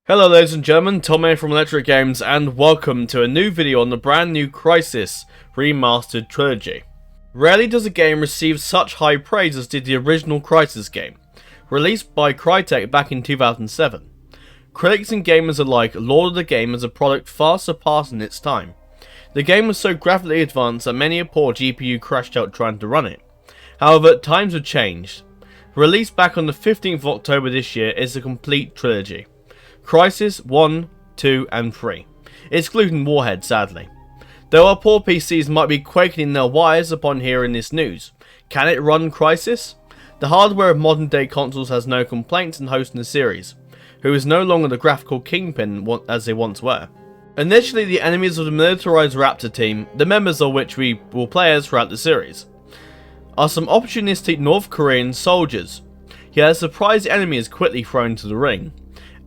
Hello ladies and gentlemen, Tom here from Electric Games and welcome to a new video on the brand new Crysis Remastered Trilogy. Rarely does a game receive such high praise as did the original Crysis game, released by Crytek back in 2007. Critics and gamers alike lauded the game as a product far surpassing its time. The game was so graphically advanced that many a poor GPU crashed out trying to run it. However, times have changed. Released back on the 15th of October this year is the complete trilogy. Crysis 1, 2 and 3, excluding Warhead sadly. Though our poor PCs might be quaking in their wires upon hearing this news, can it run Crysis? The hardware of modern day consoles has no complaints in hosting the series, who is no longer the graphical kingpin as they once were. Initially the enemies of the militarized Raptor team, the members of which we will play as throughout the series, are some opportunistic North Korean soldiers, yet a surprise enemy is quickly thrown into the ring.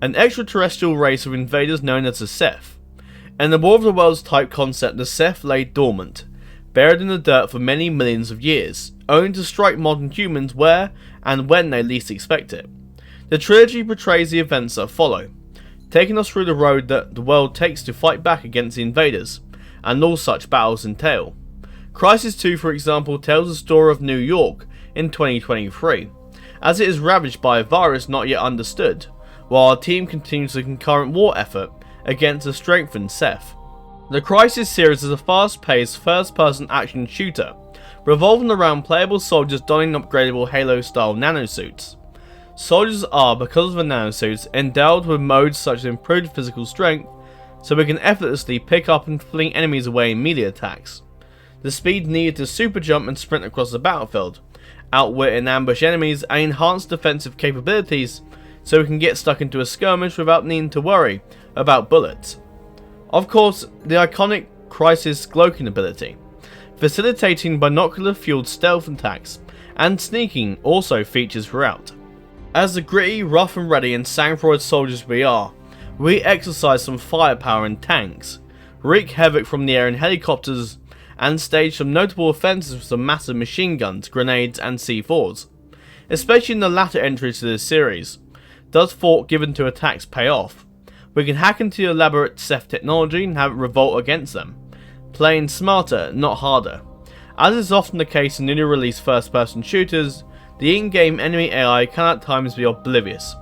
An extraterrestrial race of invaders known as the Ceph. In the War of the Worlds type concept, the Ceph lay dormant, buried in the dirt for many millions of years, only to strike modern humans where and when they least expect it. The trilogy portrays the events that follow, taking us through the road that the world takes to fight back against the invaders, and all such battles entail. Crysis 2, for example, tells the story of New York in 2023, as it is ravaged by a virus not yet understood, while our team continues the concurrent war effort against a strengthened Ceph. The Crysis series is a fast-paced first-person action shooter, revolving around playable soldiers donning upgradable Halo-style nanosuits. Soldiers are, because of the nanosuits, endowed with modes such as improved physical strength, so we can effortlessly pick up and fling enemies away in melee attacks. The speed needed to super jump and sprint across the battlefield, outwit and ambush enemies, and enhance defensive capabilities so we can get stuck into a skirmish without needing to worry about bullets. Of course, the iconic Crysis cloaking ability, facilitating binocular-fueled stealth attacks, and sneaking also features throughout. As the gritty, rough and ready and sang-froid soldiers we are, we exercise some firepower in tanks, wreak havoc from the air in helicopters, and stage some notable offensives with some massive machine guns, grenades and C4s. Especially in the latter entries to this series, does thought given to attacks pay off? We can hack into the elaborate Ceph technology and have it revolt against them, playing smarter, not harder. As is often the case in newly released first-person shooters, the in-game enemy AI can at times be oblivious,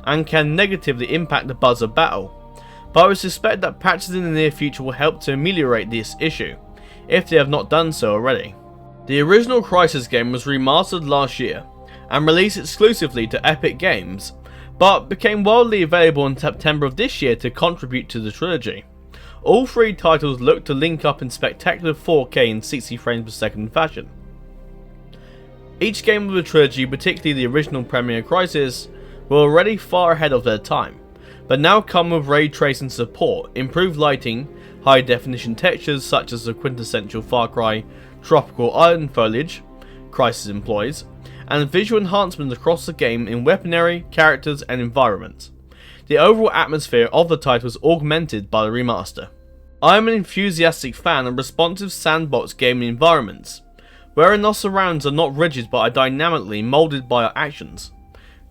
and can negatively impact the buzz of battle, but I would suspect that patches in the near future will help to ameliorate this issue, if they have not done so already. The original Crysis game was remastered last year, and released exclusively to Epic Games, but became widely available in September of this year to contribute to the trilogy. All three titles look to link up in spectacular 4K and 60 frames per second fashion. Each game of the trilogy, particularly the original Premier Crysis, were already far ahead of their time, but now come with ray tracing support, improved lighting, high definition textures such as the quintessential Far Cry tropical island foliage Crysis employs, and visual enhancements across the game in weaponry, characters and environments. The overall atmosphere of the title is augmented by the remaster. I am an enthusiastic fan of responsive sandbox gaming environments, wherein our surrounds are not rigid but are dynamically moulded by our actions.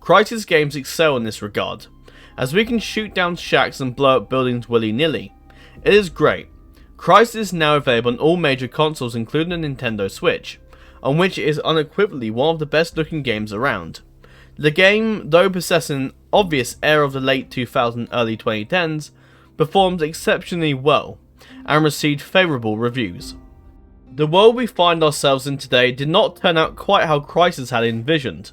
Crysis games excel in this regard, as we can shoot down shacks and blow up buildings willy-nilly. It is great. Crysis is now available on all major consoles including the Nintendo Switch, on which it is unequivocally one of the best looking games around. The game, though possessing an obvious air of the late 2000s early 2010s, performed exceptionally well, and received favourable reviews. The world we find ourselves in today did not turn out quite how Crysis had envisioned,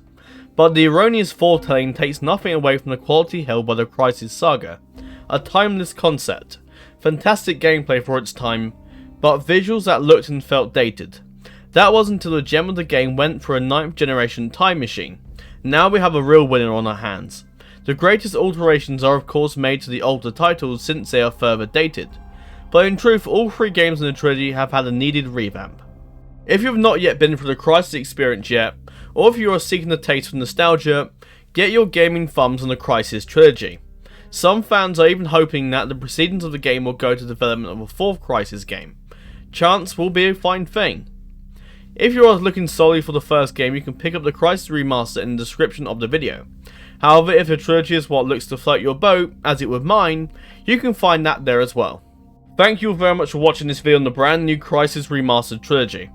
but the erroneous foretelling takes nothing away from the quality held by the Crysis saga, a timeless concept, fantastic gameplay for its time, but visuals that looked and felt dated. That was until the gem of the game went for a 9th generation time machine. Now we have a real winner on our hands. The greatest alterations are of course made to the older titles since they are further dated, but in truth all three games in the trilogy have had a needed revamp. If you have not yet been through the Crysis experience yet, or if you are seeking a taste of nostalgia, get your gaming thumbs on the Crysis trilogy. Some fans are even hoping that the proceedings of the game will go to the development of a 4th Crysis game. Chance will be a fine thing. If you are looking solely for the first game, you can pick up the Crysis Remaster in the description of the video. However, if the Trilogy is what looks to float your boat, as it would mine, you can find that there as well. Thank you all very much for watching this video on the brand new Crysis Remastered Trilogy.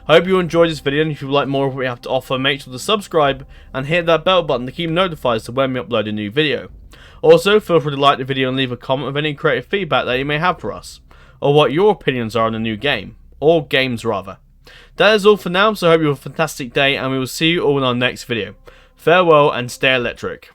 I hope you enjoyed this video, and if you would like more of what we have to offer, make sure to subscribe and hit that bell button to keep notified as to when we upload a new video. Also, feel free to like the video and leave a comment with any creative feedback that you may have for us, or what your opinions are on the new game, or games rather. That is all for now, so I hope you have a fantastic day, and we will see you all in our next video. Farewell and stay electric.